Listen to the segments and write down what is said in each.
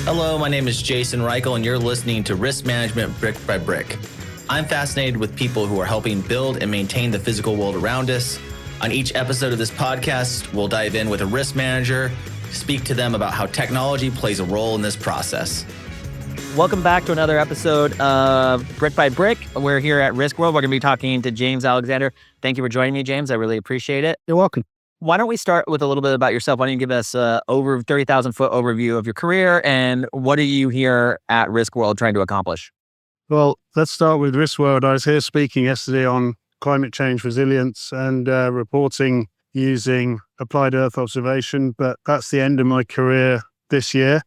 Hello, my name is Jason Reichl, and you're listening to Risk Management Brick by Brick. I'm fascinated with people who are helping build and maintain the physical world around us. On each episode of this podcast, we'll dive in with a risk manager, speak to them about how technology plays a role in this process. Welcome back to another episode of Brick by Brick. We're here at Riskworld. We're going to be talking to James Alexander. Thank you for joining me, James. I really appreciate it. You're welcome. Why don't we start with a little bit about yourself? Why don't you give us over 30,000-foot overview of your career and what are you here at Riskworld trying to accomplish? Well, let's start with Riskworld. I was here speaking yesterday on climate change resilience and reporting using applied Earth observation, but that's the end of my career this year.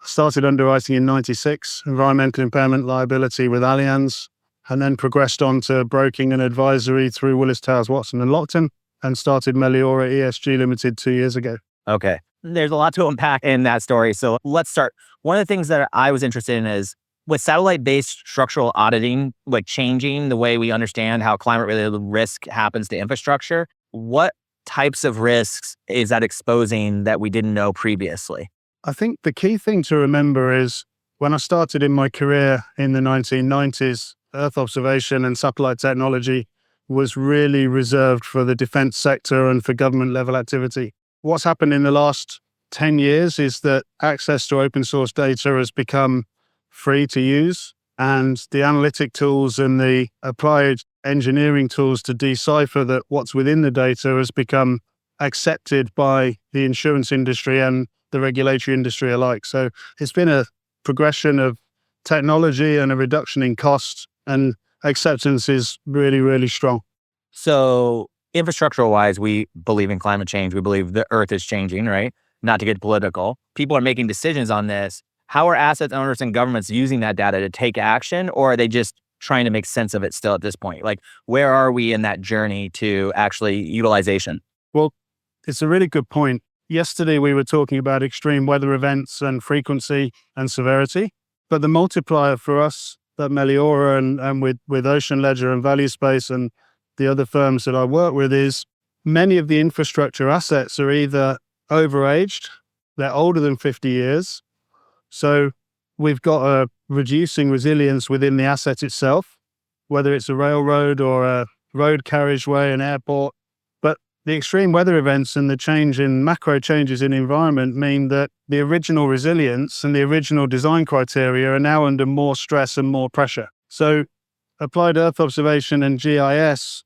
I started underwriting in 96, environmental impairment liability with Allianz, and then progressed on to broking and advisory through Willis Towers Watson and Lockton, and started Meliora-ESG Limited 2 years ago. Okay. There's a lot to unpack in that story. So let's start. One of the things that I was interested in is with satellite-based structural auditing, like changing the way we understand how climate-related risk happens to infrastructure, what types of risks is that exposing that we didn't know previously? I think the key thing to remember is when I started in my career in the 1990s, Earth observation and satellite technology was really reserved for the defense sector and for government level activity. What's happened in the last 10 years is that access to open source data has become free to use, and the analytic tools and the applied engineering tools to decipher that what's within the data has become accepted by the insurance industry and the regulatory industry alike. So it's been a progression of technology and a reduction in cost, and acceptance is really, really strong. So infrastructural wise, we believe in climate change. We believe the earth is changing, right? Not to get political. People are making decisions on this. How are asset owners and governments using that data to take action, or are they just trying to make sense of it still at this point? Like, where are we in that journey to actually utilization? Well, it's a really good point. Yesterday, we were talking about extreme weather events and frequency and severity, but the multiplier for us at Meliora and with Ocean Ledger and Value Space and the other firms that I work with is many of the infrastructure assets are either overaged, they're older than 50 years. So we've got a reducing resilience within the asset itself, whether it's a railroad or a road carriageway, an airport. But the extreme weather events and the change in macro changes in the environment mean that the original resilience and the original design criteria are now under more stress and more pressure. So applied Earth observation and GIS,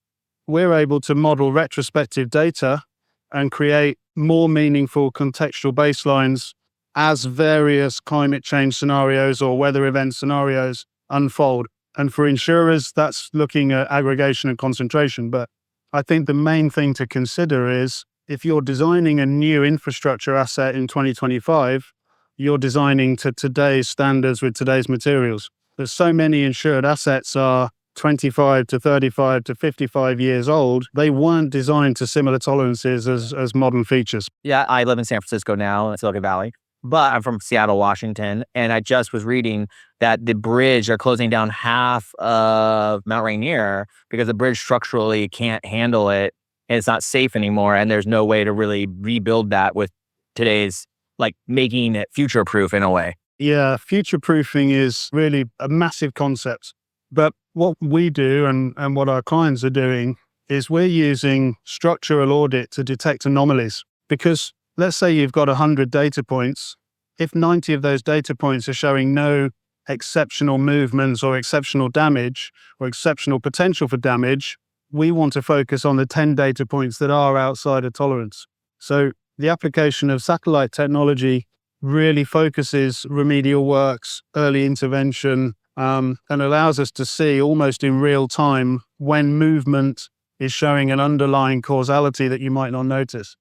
we're able to model retrospective data and create more meaningful contextual baselines as various climate change scenarios or weather event scenarios unfold. And for insurers, that's looking at aggregation and concentration. But I think the main thing to consider is if you're designing a new infrastructure asset in 2025, you're designing to today's standards with today's materials. There's so many insured assets are 25 to 35 to 55 years old. They weren't designed to similar tolerances as modern features. Yeah, I live in San Francisco now, in Silicon Valley, but I'm from Seattle, Washington. And I just was reading that the bridge, they're closing down half of Mount Rainier because the bridge structurally can't handle it. And it's not safe anymore. And there's no way to really rebuild that with today's, like making it future-proof in a way. Yeah, future-proofing is really a massive concept. But what we do and what our clients are doing is we're using structural audit to detect anomalies. Because let's say you've got 100 data points. If 90 of those data points are showing no exceptional movements or exceptional damage or exceptional potential for damage, we want to focus on the 10 data points that are outside of tolerance. So the application of satellite technology really focuses remedial works, early intervention, and allows us to see almost in real time when movement is showing an underlying causality that you might not notice.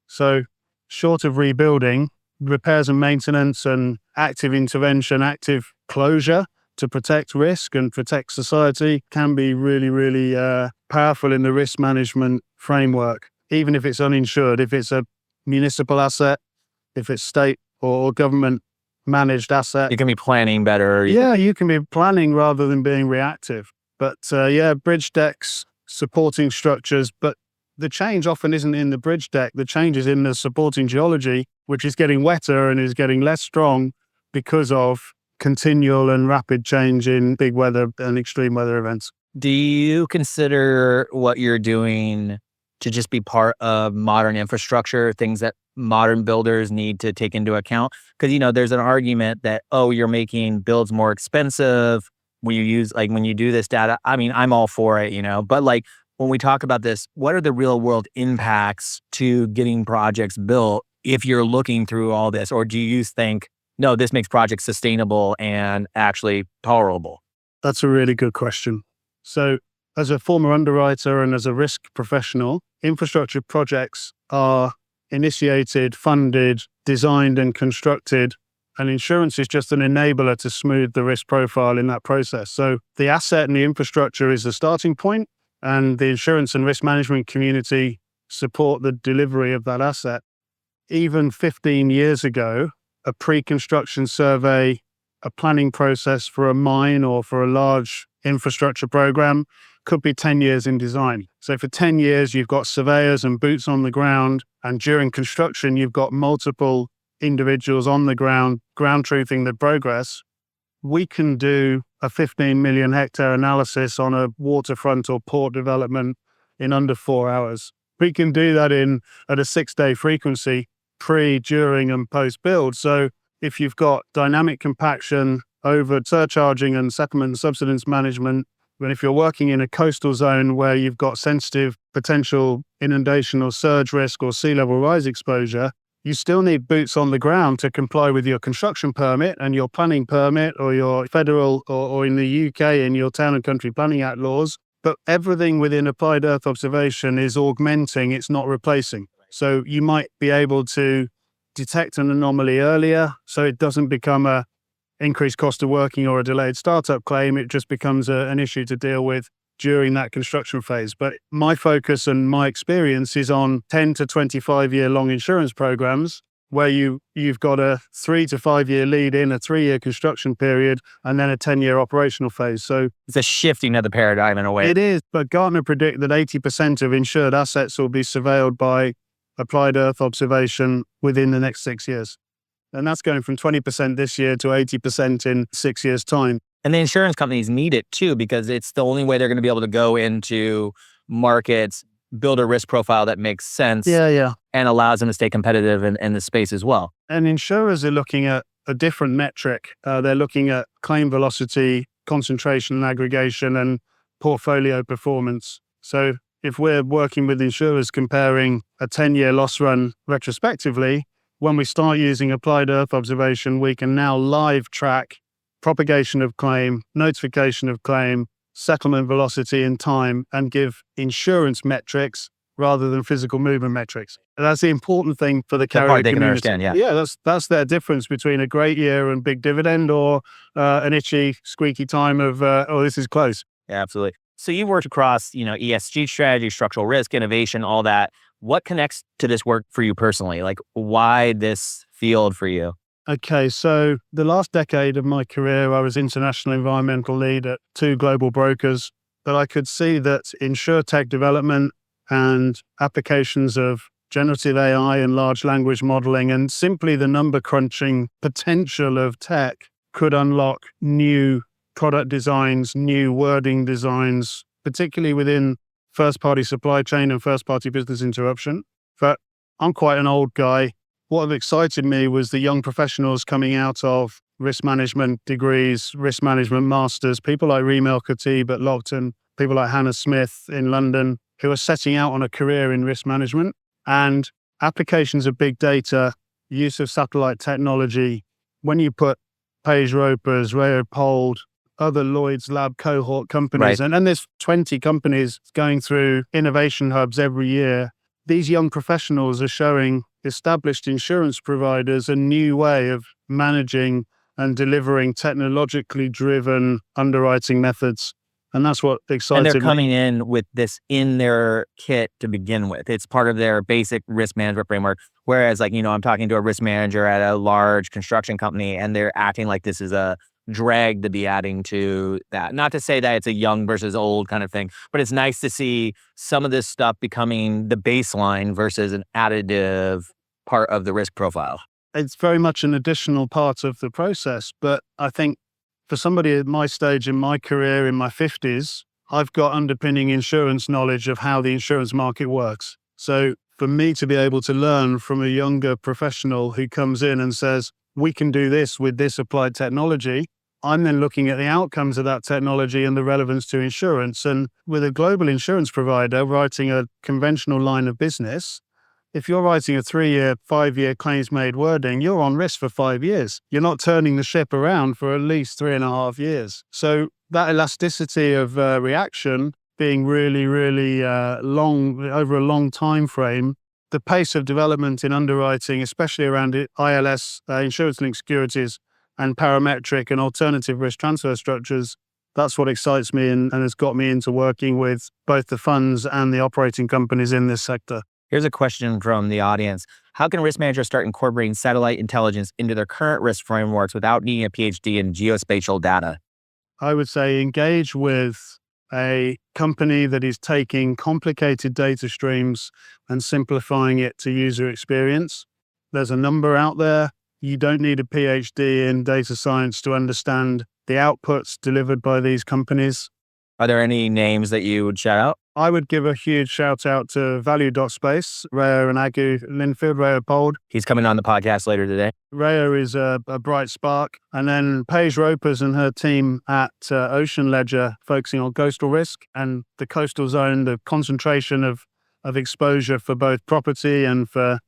So short of rebuilding, repairs and maintenance and active intervention, active closure to protect risk and protect society can be really, really powerful in the risk management framework, even if it's uninsured, if it's a municipal asset, if it's state or government managed asset. You can be planning better. Yeah, you can be planning rather than being reactive. But bridge decks, supporting structures, but the change often isn't in the bridge deck. The change is in the supporting geology, which is getting wetter and is getting less strong because of continual and rapid change in big weather and extreme weather events. Do you consider what you're doing to just be part of modern infrastructure, things that modern builders need to take into account? Because, there's an argument that, you're making builds more expensive when you do this data. I mean, I'm all for it, but when we talk about this, what are the real world impacts to getting projects built if you're looking through all this? Or do you think, no, this makes projects sustainable and actually tolerable? That's a really good question. So as a former underwriter and as a risk professional, infrastructure projects are initiated, funded, designed and constructed, and insurance is just an enabler to smooth the risk profile in that process. So the asset and the infrastructure is the starting point, and the insurance and risk management community support the delivery of that asset. Even 15 years ago, a pre-construction survey, a planning process for a mine or for a large infrastructure program could be 10 years in design. So for 10 years, you've got surveyors and boots on the ground. And during construction, you've got multiple individuals on the ground truthing the progress. We can do a 15 million hectare analysis on a waterfront or port development in under 4 hours. We can do that at a 6-day frequency, pre, during, and post-build. So if you've got dynamic compaction, over surcharging and settlement and subsidence management, and if you're working in a coastal zone where you've got sensitive potential inundation or surge risk or sea level rise exposure, you still need boots on the ground to comply with your construction permit and your planning permit or your federal or in the UK in your Town and Country Planning Act laws. But everything within applied earth observation is augmenting, it's not replacing. So you might be able to detect an anomaly earlier so it doesn't become a increased cost of working or a delayed startup claim. It just becomes an issue to deal with during that construction phase. But my focus and my experience is on 10 to 25 year long insurance programs where you've got a 3 to 5 year lead in, a 3-year construction period, and then a 10-year operational phase. So it's a shifting of the paradigm in a way. It is, but Gartner predict that 80% of insured assets will be surveilled by applied earth observation within the next 6 years. And that's going from 20% this year to 80% in 6 years' time. And the insurance companies need it too, because it's the only way they're going to be able to go into markets, build a risk profile that makes sense and allows them to stay competitive in the space as well. And insurers are looking at a different metric. They're looking at claim velocity, concentration and aggregation, and portfolio performance. So if we're working with insurers comparing a 10-year loss run retrospectively, when we start using applied earth observation, we can now live track propagation of claim, notification of claim, settlement velocity and time, and give insurance metrics rather than physical movement metrics. And that's the important thing for the carrier community. They can understand, yeah. That's their difference between a great year and big dividend or an itchy, squeaky time of, this is close. Yeah, absolutely. So you've worked across, ESG strategy, structural risk, innovation, all that. What connects to this work for you personally? Like, why this field for you? Okay, so the last decade of my career, I was international environmental lead at 2 global brokers, but I could see that insurtech development and applications of generative AI and large language modeling and simply the number crunching potential of tech could unlock new product designs, new wording designs, particularly within first-party supply chain and first-party business interruption. But I'm quite an old guy. What excited me was the young professionals coming out of risk management degrees, risk management masters, people like Reichl at Lockton, people like Hannah Smith in London, who are setting out on a career in risk management, and applications of big data, use of satellite technology. When you put Page Ropers, Reichl, other Lloyd's Lab cohort companies, right. and there's 20 companies going through innovation hubs every year. These young professionals are showing established insurance providers a new way of managing and delivering technologically driven underwriting methods. And that's what excited me. And they're coming in with this in their kit to begin with. It's part of their basic risk management framework. Whereas I'm talking to a risk manager at a large construction company and they're acting like this is a drag to be adding to that. Not to say that it's a young versus old kind of thing, but it's nice to see some of this stuff becoming the baseline versus an additive part of the risk profile. It's very much an additional part of the process. But I think for somebody at my stage in my career, in my 50s, I've got underpinning insurance knowledge of how the insurance market works. So for me to be able to learn from a younger professional who comes in and says, we can do this with this applied technology, I'm then looking at the outcomes of that technology and the relevance to insurance. And with a global insurance provider writing a conventional line of business, if you're writing a 3-year, 5-year claims made wording, you're on risk for 5 years. You're not turning the ship around for at least 3.5 years. So that elasticity of reaction being really, really long, over a long time frame, the pace of development in underwriting, especially around ILS, insurance-linked securities, and parametric and alternative risk transfer structures, that's what excites me and has got me into working with both the funds and the operating companies in this sector. Here's a question from the audience. How can risk managers start incorporating satellite intelligence into their current risk frameworks without needing a PhD in geospatial data? I would say engage with a company that is taking complicated data streams and simplifying it to user experience. There's a number out there. You don't need a PhD in data science to understand the outputs delivered by these companies. Are there any names that you would shout out? I would give a huge shout out to Value.space, Raya and Agu Linfield, Raya Bold. He's coming on the podcast later today. Raya is a bright spark. And then Paige Ropers and her team at Ocean Ledger, focusing on coastal risk and the coastal zone, the concentration of exposure for both property and for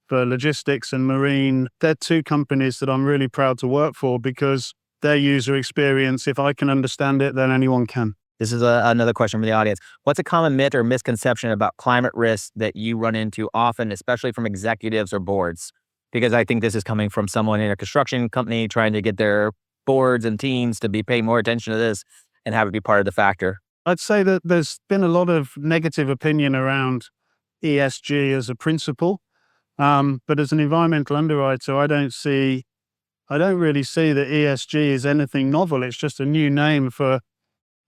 logistics and marine. They're two companies that I'm really proud to work for because their user experience, if I can understand it, then anyone can. This is another question from the audience. What's a common myth or misconception about climate risk that you run into often, especially from executives or boards? Because I think this is coming from someone in a construction company trying to get their boards and teams to be paying more attention to this and have it be part of the factor. I'd say that there's been a lot of negative opinion around ESG as a principle. But as an environmental underwriter, I don't really see that ESG is anything novel. It's just a new name for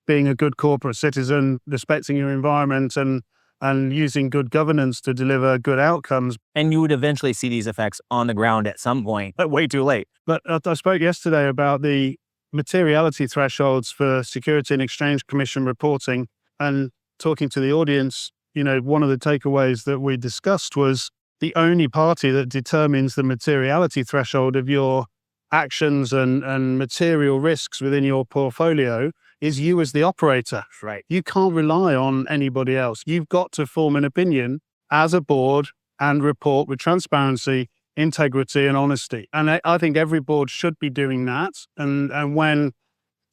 being a good corporate citizen, respecting your environment and using good governance to deliver good outcomes. And you would eventually see these effects on the ground at some point, but way too late. But I spoke yesterday about the materiality thresholds for Security and Exchange Commission reporting, and talking to the audience, one of the takeaways that we discussed was the only party that determines the materiality threshold of your actions and material risks within your portfolio is you as the operator. Right. You can't rely on anybody else. You've got to form an opinion as a board and report with transparency, integrity, and honesty. And I think every board should be doing that. And when,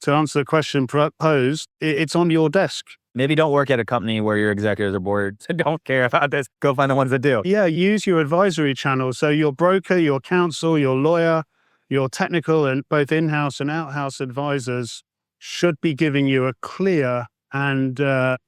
to answer the question posed, it's on your desk. Maybe don't work at a company where your executives or boards don't care about this. Go find the ones that do. Yeah, use your advisory channel. So your broker, your counsel, your lawyer, your technical and both in-house and out-house advisors should be giving you a clear and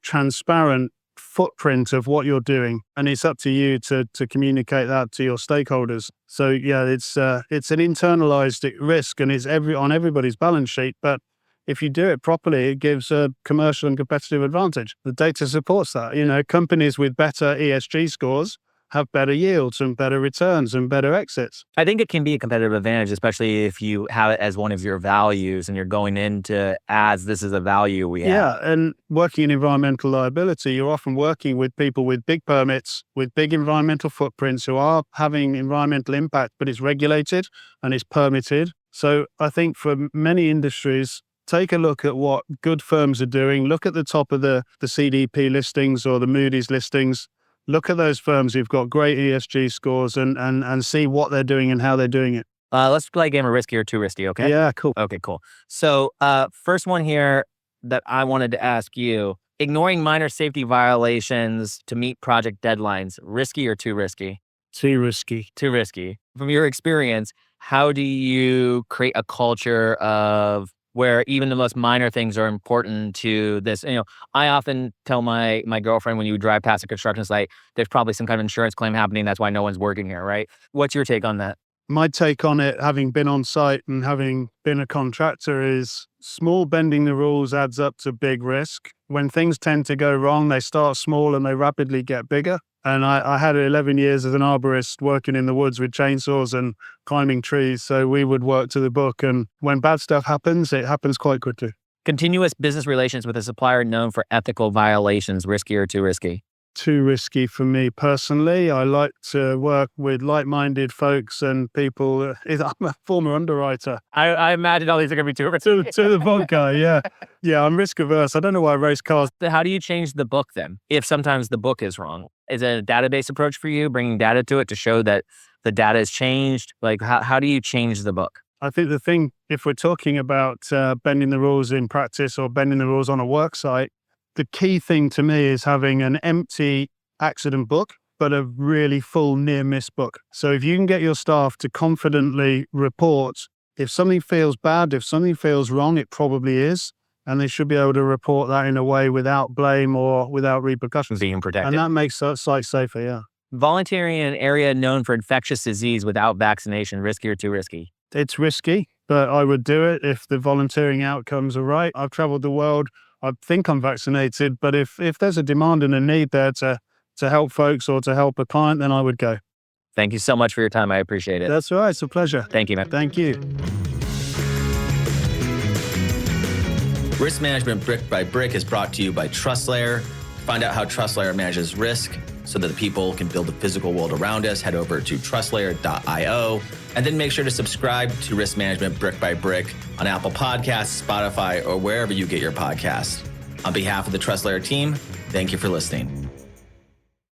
transparent footprint of what you're doing. And it's up to you to communicate that to your stakeholders. So yeah, it's an internalized risk and it's on everybody's balance sheet. But if you do it properly, it gives a commercial and competitive advantage. The data supports that. Companies with better ESG scores have better yields and better returns and better exits. I think it can be a competitive advantage, especially if you have it as one of your values and you're going into as this is a value we have. Yeah, and working in environmental liability, you're often working with people with big permits, with big environmental footprints who are having environmental impact, but it's regulated and it's permitted. So I think for many industries, take a look at what good firms are doing. Look at the top of the CDP listings or the Moody's listings. Look at those firms who've got great ESG scores and see what they're doing and how they're doing it. Let's play a game of risky or too risky, okay? Yeah, cool. Okay, cool. So first one here that I wanted to ask you, ignoring minor safety violations to meet project deadlines, risky or too risky? Too risky. Too risky. From your experience, how do you create a culture of where even the most minor things are important to this? I often tell my girlfriend when you drive past a construction site, there's probably some kind of insurance claim happening. That's why no one's working here, right? What's your take on that? My take on it, having been on site and having been a contractor, is small bending the rules adds up to big risk. When things tend to go wrong, they start small and they rapidly get bigger. And I had 11 years as an arborist working in the woods with chainsaws and climbing trees. So we would work to the book. And when bad stuff happens, it happens quite quickly. Continuous business relations with a supplier known for ethical violations, risky or too risky? Too risky for me personally. I like to work with like-minded folks and people. I'm a former underwriter. I imagine all these are going to be too risky. To the vodka, yeah. Yeah, I'm risk averse. I don't know why I race cars. How do you change the book then, if sometimes the book is wrong? Is it a database approach for you, bringing data to it to show that the data has changed? Like, how do you change the book? I think the thing, if we're talking about bending the rules in practice or bending the rules on a work site, the key thing to me is having an empty accident book, but a really full near-miss book. So if you can get your staff to confidently report, if something feels bad, if something feels wrong, it probably is. And they should be able to report that in a way without blame or without repercussions. Being protected. And that makes the site safer, yeah. Volunteering in an area known for infectious disease without vaccination, risky or too risky? It's risky, but I would do it if the volunteering outcomes are right. I've traveled the world. I think I'm vaccinated, but if there's a demand and a need there to help folks or to help a client, then I would go. Thank you so much for your time. I appreciate it. That's all right. It's a pleasure. Thank you, man. Thank you. Risk Management Brick by Brick is brought to you by TrustLayer. To find out how TrustLayer manages risk so that the people can build the physical world around us, head over to trustlayer.io. And then make sure to subscribe to Risk Management Brick by Brick on Apple Podcasts, Spotify, or wherever you get your podcasts. On behalf of the TrustLayer team, thank you for listening.